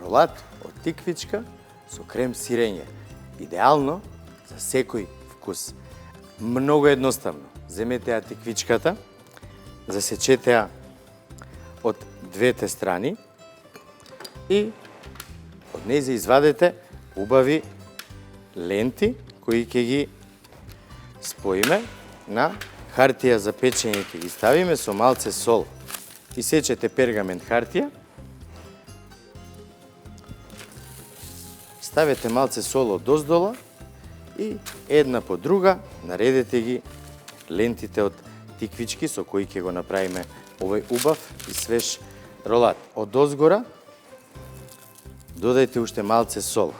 ролат од тиквичка со крем сирење. Идеално за секој вкус. Многу едноставно. Земете ја тиквичката, засечете ја од двете страни и од нејзе извадете убави ленти кои ќе ги споиме на хартија за печење, ќе ги ставиме со малце сол. Исечете пергамент хартија, ставете малце сол од оздола и една по друга наредете ги лентите од тиквички со кои ќе го направиме овој убав и свеж ролат. Од озгора додајте уште малце сол.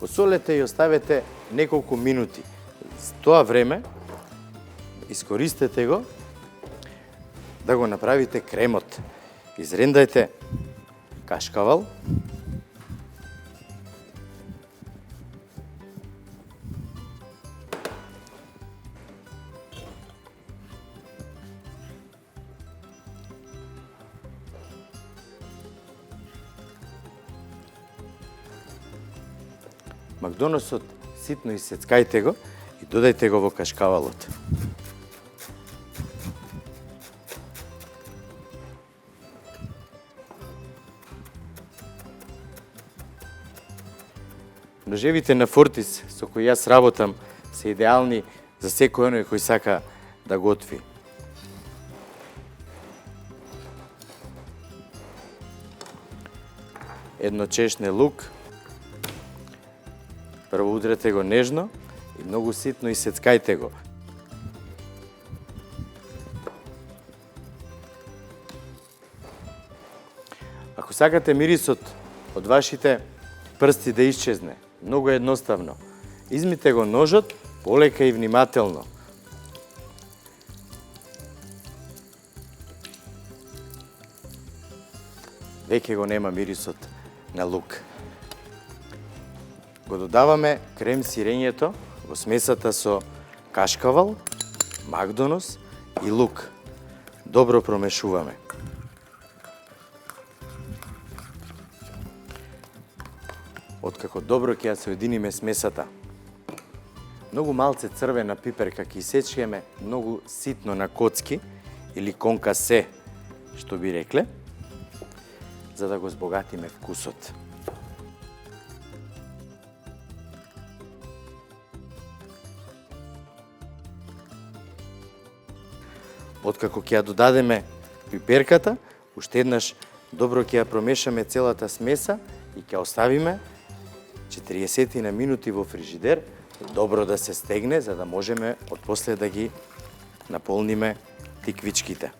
Посолете и оставете неколку минути. За тоа време искористете го да го направите кремот. Изрендајте кашкавал, макдоносот ситно исецкајте го и додајте го во кашкавалот. Ножевите на Фортис со кои јас работам се идеални за секој оној кој сака да готви. Едно чешне лук. Прво удрете го нежно и многу ситно исецкајте го. Ако сакате мирисот од вашите прсти да исчезне, многу едноставно. Измите го ножот полека и внимателно. Веќе го нема мирисот на лук. Го додаваме крем сирењето во смесата со кашкавал, макдонос и лук. Добро промешуваме. Откако добро ќе ја соединиме смесата, многу малце црвена пиперка ќе исечеме многу ситно на коцки или конкасе, што би рекле, за да го збогатиме вкусот. Откако ќе ја додадеме пиперката, уште еднаш добро ќе ја промешаме целата смеса и ќе оставиме 40 на минути во фрижидер, добро да се стегне, за да можеме отпосле да ги наполниме тиквичките.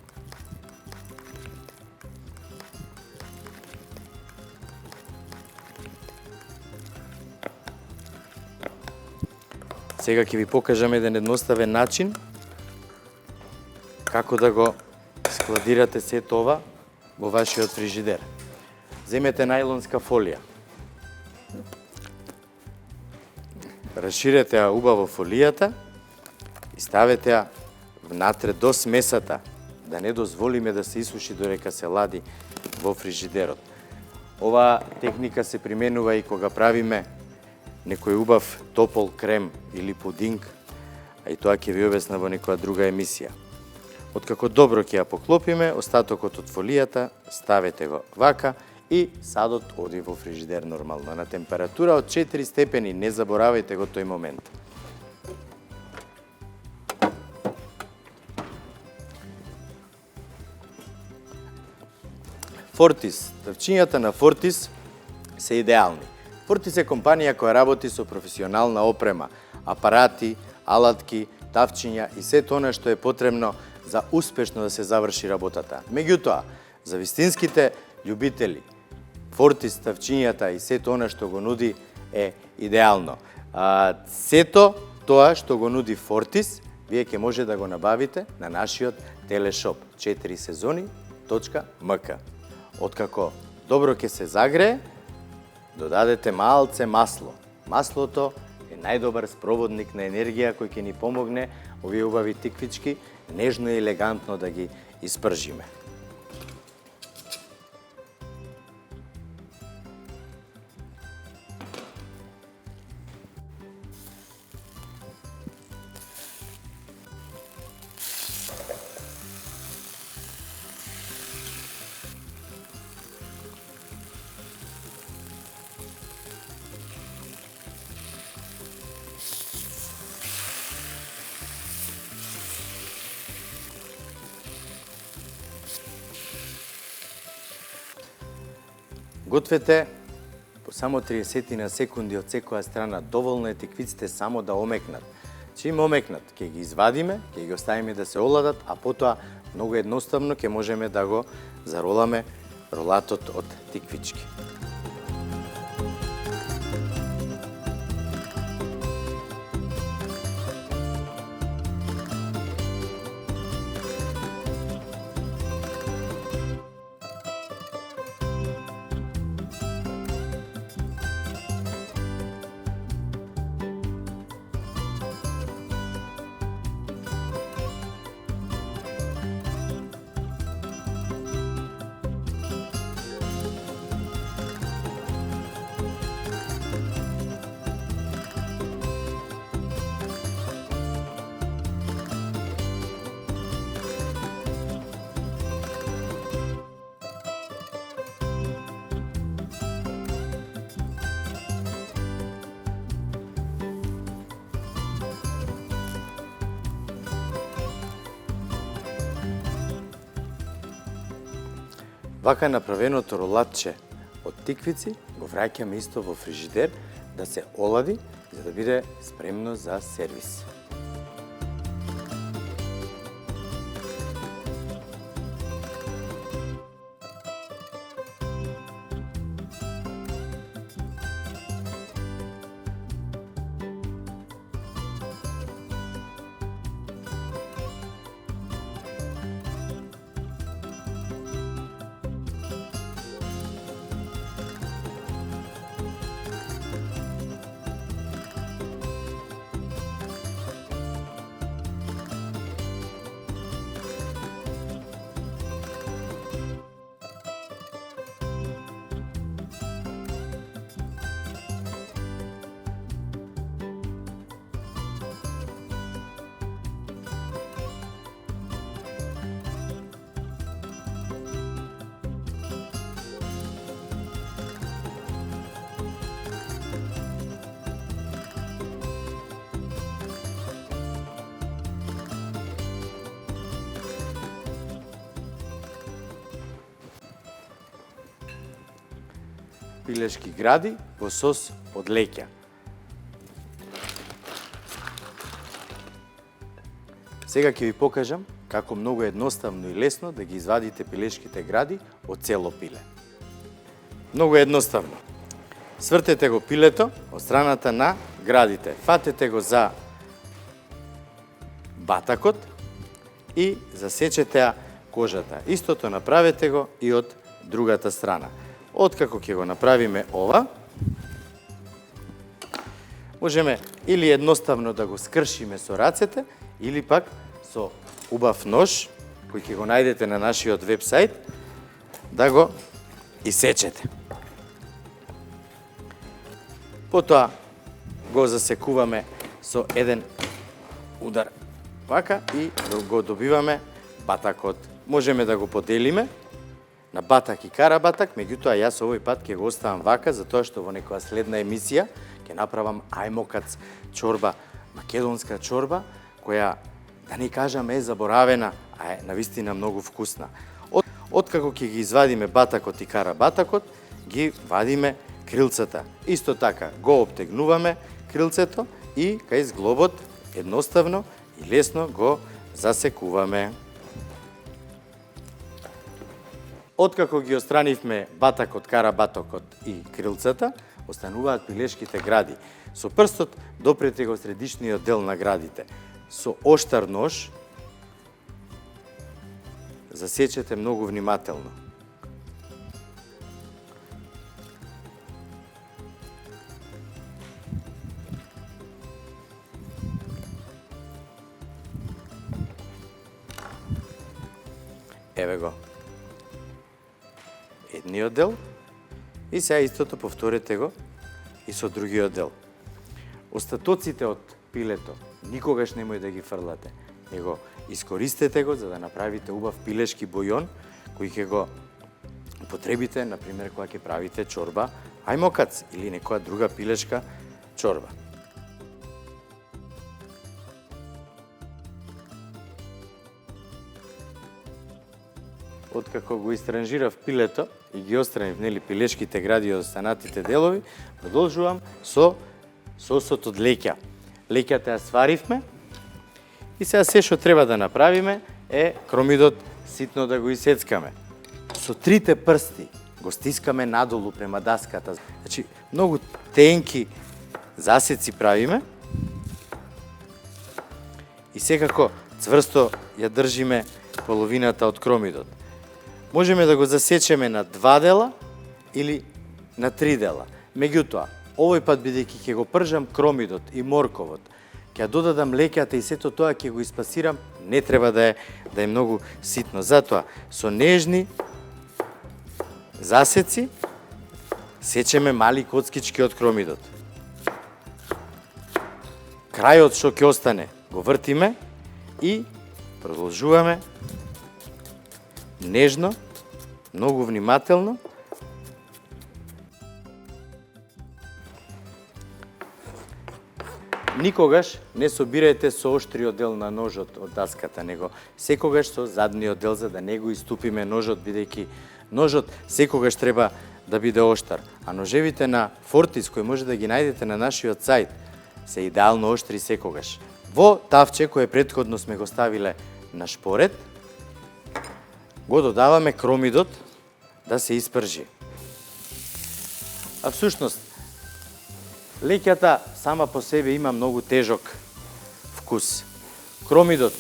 Сега ќе ви покажам еден едноставен начин како да го складирате сето ова во вашиот фрижидер. Земете најлонска фолија. Расширете ја убаво фолијата и ставете ја внатре до смесата, да не дозволиме да се исуши додека се лади во фрижидерот. Ова техника се применува и кога правиме некој убав топол крем или пудинг, а и тоа ќе ви објасна во некоја друга емисија. Откако добро ќе ја поклопиме, остатокот од фолијата ставете го вака и садот оди во фрижидер нормално на температура од 4 степени, не заборавајте го тој момент. Фортис, тавчињата на Фортис се идеални. Фортис е компанија која работи со професионална опрема, апарати, алатки, тавчиња и сето она што е потребно за успешно да се заврши работата. Меѓутоа, за вистинските љубители, Фортис, тавчињата и сето она што го нуди е идеално. Сето тоа што го нуди Фортис, вие ќе може да го набавите на нашиот телешоп 4сезони.mk. Откако добро ќе се загрее, додадете малце масло. Маслото е најдобар спроводник на енергија кој ќе ни помогне овие убави тиквички нежно и елегантно да ги испржиме. Гответе по само 30 на секунди од секоја страна, доволно е тиквиците само да омекнат. Чим омекнат, ќе ги извадиме, ќе ги оставиме да се оладат, а потоа многу едноставно ќе можеме да го зароламе ролатот од тиквички. Вака направеното ролатче од тиквици го враќаме исто во фрижидер да се олади, за да биде спремно за сервис. Пилешки гради во сос од леќа. Сега ќе ви покажам како многу едноставно и лесно да ги извадите пилешките гради од цело пиле. Многу едноставно. Свртете го пилето од страната на градите. Фатете го за батакот и засечете кожата. Истото направете го и од другата страна. Откако ќе го направиме ова, можеме или едноставно да го скршиме со рацете, или пак со убав нож, кој ќе го најдете на нашиот вебсайт, да го исечете. Потоа го засекуваме со еден удар вака и го добиваме батакот. Можеме да го поделиме на батак и карабатак, меѓутоа јас овој пат ќе го оставам вака, затоа што во некоја следна емисија ќе направам ајмокац чорба, македонска чорба, која, да не кажам, е заборавена, а е навистина многу вкусна. Откако ќе ги извадиме батакот и карабатакот, ги вадиме крилцата. Исто така, го обтегнуваме крилцето и кај зглобот едноставно и лесно го засекуваме. Откако ги отстранивме батакот, карабатокот и крилцата, остануваат пилешките гради. Со прстот допрете го средишниот дел на градите. Со оштар нож засечете многу внимателно. Еве го. Едниот дел. И сега истото повторете го и со другиот дел. Остатоците од пилето никогаш немој да ги фрлате, него искористете го за да направите убав пилешки бојон кој ќе го потребите, например, кога ќе правите чорба ајмокац или некоја друга пилешка чорба. Откако го истранжирав пилето и ги отстранив пилешките гради од останатите делови, продолжувам со сосот од леќа. Леќата ја сваривме и сега се што треба да направиме е кромидот ситно да го исецкаме. Со трите прсти го стискаме надолу према даската. Значи, многу тенки засеци правиме и секако цврсто ја држиме половината од кромидот. Можеме да го засечеме на 2 дела или на 3 дела. Меѓутоа, овој пат бидејќи ќе го пржам кромидот и морковот, ќе додадам леќата и сето тоа ќе го испасирам, не треба да е многу ситно. Затоа, со нежни засеци сечеме мали коцкички од кромидот. Крајот што ќе остане го вртиме и продолжуваме нежно, многу внимателно. Никогаш не собирајте со оштриот дел на ножот од даската, него секогаш со задниот дел за да не го иступиме ножот, бидејќи ножот секогаш треба да биде оштар. А ножевите на Фортис кои може да ги најдете на нашиот сајт се идеално оштри секогаш. Во тавче кое претходно сме го ставиле на шпоред, го додаваме кромидот да се испржи. А всушност, леќата сама по себе има многу тежок вкус. Кромидот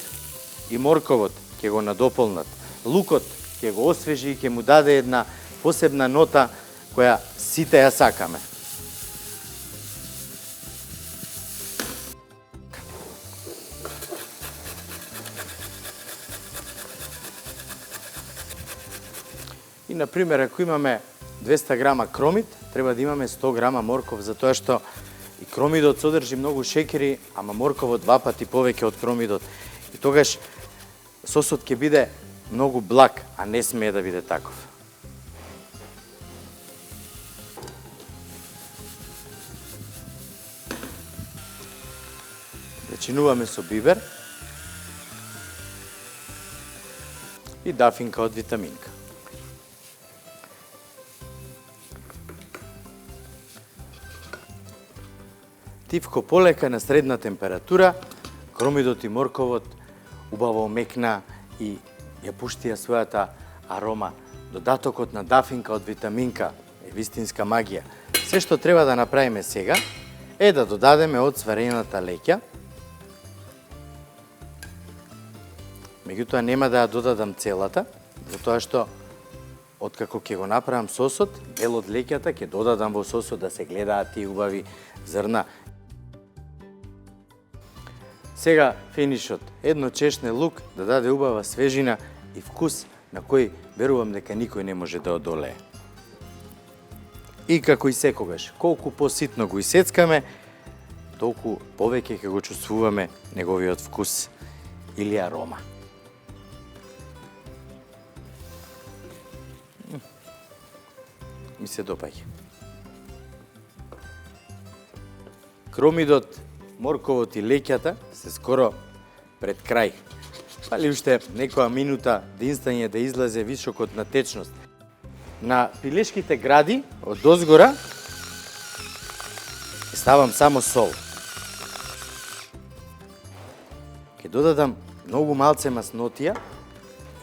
и морковот ќе го надополнат. Лукот ќе го освежи и ќе му даде една посебна нота која сите ја сакаме. И, например, ако имаме 200 грама кромид, треба да имаме 100 грама морков, затоа што и кромидот содржи многу шекери, ама морковот 2 пати повеќе од кромидот. И тогаш сосот ќе биде многу благ, а не смее да биде таков. Зачинуваме со бибер и дафинка од витаминка. Тивко полека на средна температура, кромидот и морковот убаво омекна и ја пуштија својата арома. Додатокот на дафинка од витаминка е вистинска магија. Се што треба да направиме сега е да додадеме од сварената леќа. Меѓутоа нема да ја додадам целата, затоа што откако ќе го направам сосот, дел од леќата ќе додадам во сосот да се гледаат тие убави зрна. Сега финишот. Едно чешне лук да даде убава свежина и вкус на кој верувам дека никој не може да одолее. И како и секогаш, колку поситно го исецкаме, толку повеќе ќе го чувствуваме неговиот вкус или арома. Ми се допаѓа. Кромидот, морковот и леќата се скоро пред крај. Фали уште некоја минута динстање да излезе високот на течност. На пилешките гради од дозгора ставам само сол. Ќе додадам многу малце маснотија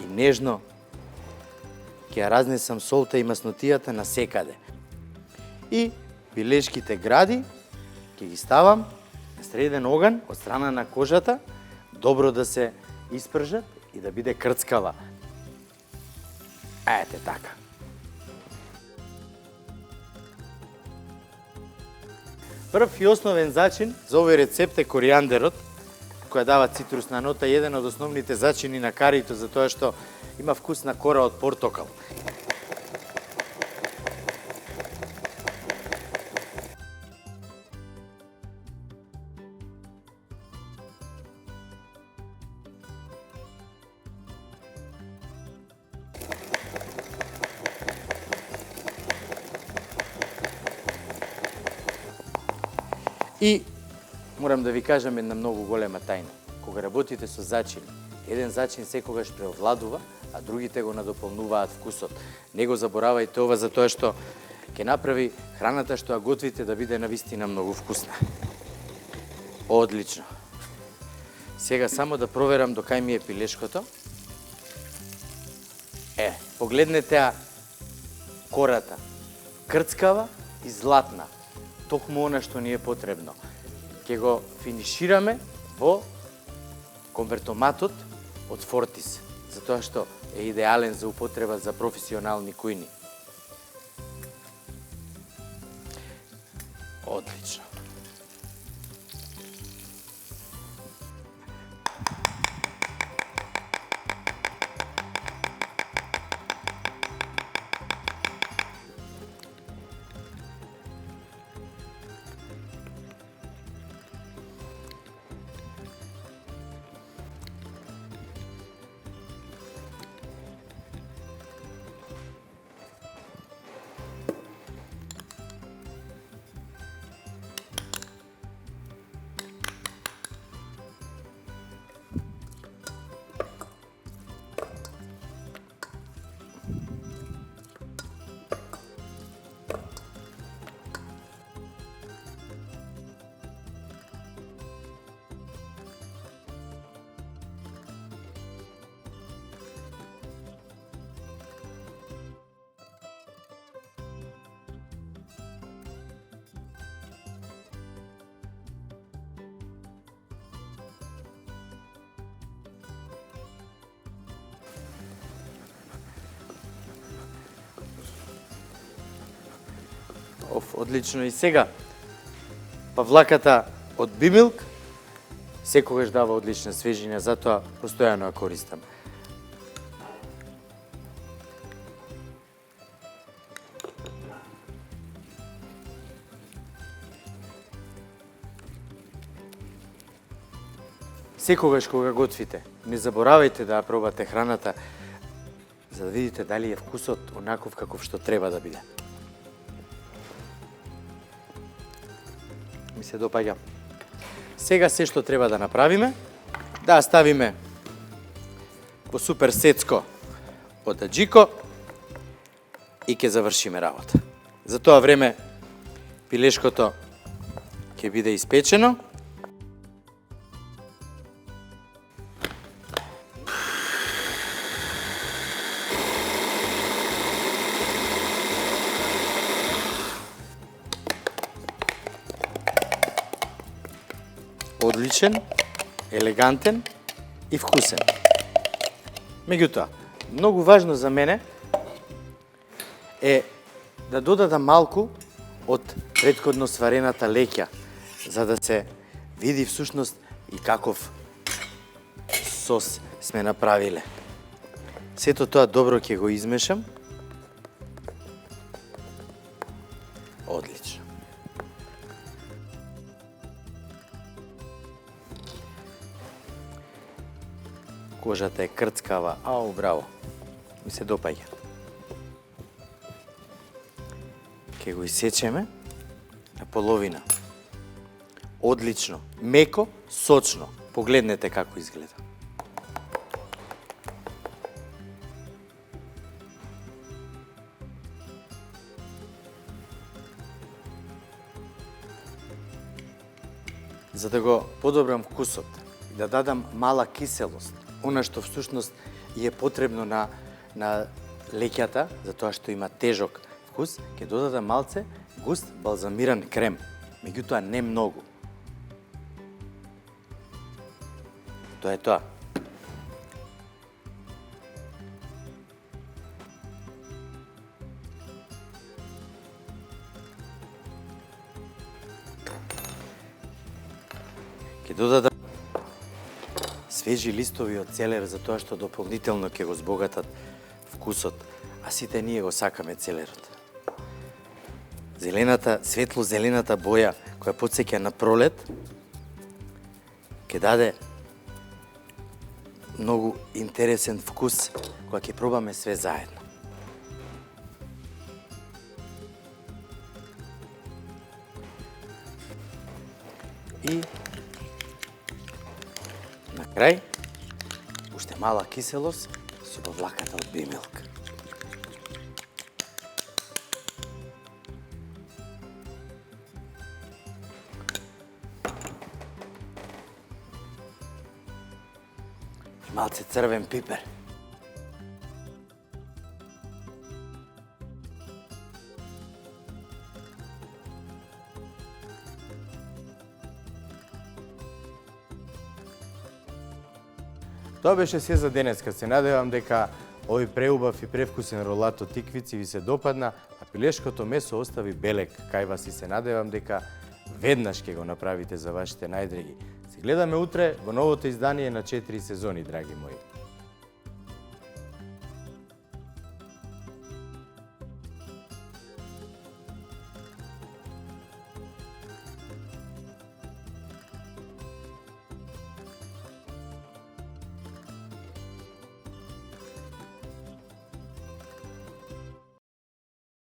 и нежно ќе ја разнесам солта и маснотијата на секаде. И пилешките гради ќе ги ставам на среден оган од страна на кожата, добро да се испржат и да биде крцкава. Ете така. Прв и основен зачин за овој рецепт е коријандерот, која дава цитрусна нота, еден од основните зачини на карито, затоа што има вкус на кора од портокал. И морам да ви кажам една многу голема тајна. Кога работите со зачини, еден зачин секогаш преовладува, а другите го надополнуваат вкусот. Не го заборавајте ова затоа што ќе направи храната што ја готвите да биде навистина многу вкусна. Одлично. Сега само да проверам до кај ми е пилешкото. Погледнете ја кората. Крцкава и златна. Токму она што ни е потребно. Ќе го финишираме во конвертоматот од Фортис, затоа што е идеален за употреба за професионални кујни. Одлично. Одлично. И сега, павлаката од Бимилк секогаш дава одлична свежина, затоа постојано ја користам. Секогаш кога готвите, не заборавајте да ја пробате храната, за да видите дали е вкусот онаков каков што треба да биде. Ми се допаѓа. Сега се што треба да направиме, да ја ставиме во супер сецко од аџико и ќе завршиме работа. За тоа време пилешкото ќе биде испечено. Одличен, елегантен и вкусен. Меѓутоа, многу важно за мене е да додадам малку од претходно сварената леќа, за да се види всушност и каков сос сме направиле. Сето тоа добро ќе го измешам. Одлично. Кожата е крцкава, ау, браво. Ми се допаѓа. Ке го исечеме на половина. Одлично, меко, сочно. Погледнете како изгледа. За да го подобрам вкусот и да дадам мала киселост, она што всушност е потребно на леќата, затоа што има тежок вкус, ќе додадам малце густ балзамиран крем, меѓутоа не многу. Тоа е тоа. Ќе додадам свежи листови од целер за тоа што дополнително ќе го збогатат вкусот, а сите ние го сакаме целерот. Зелената, светло-зелената боја која потсеќа на пролет ќе даде многу интересен вкус кога ќе пробаме све заедно. И на крај, уште мала киселост со повлаката од бимилк. И малце црвен пипер. Тоа беше се за денеска. Се надевам дека овој преубав и превкусен ролат од тиквици ви се допадна, а пилешкото месо остави белек кај вас и се надевам дека веднаш ќе го направите за вашите најдраги. Се гледаме утре во новото издание на 4 сезони, драги мои.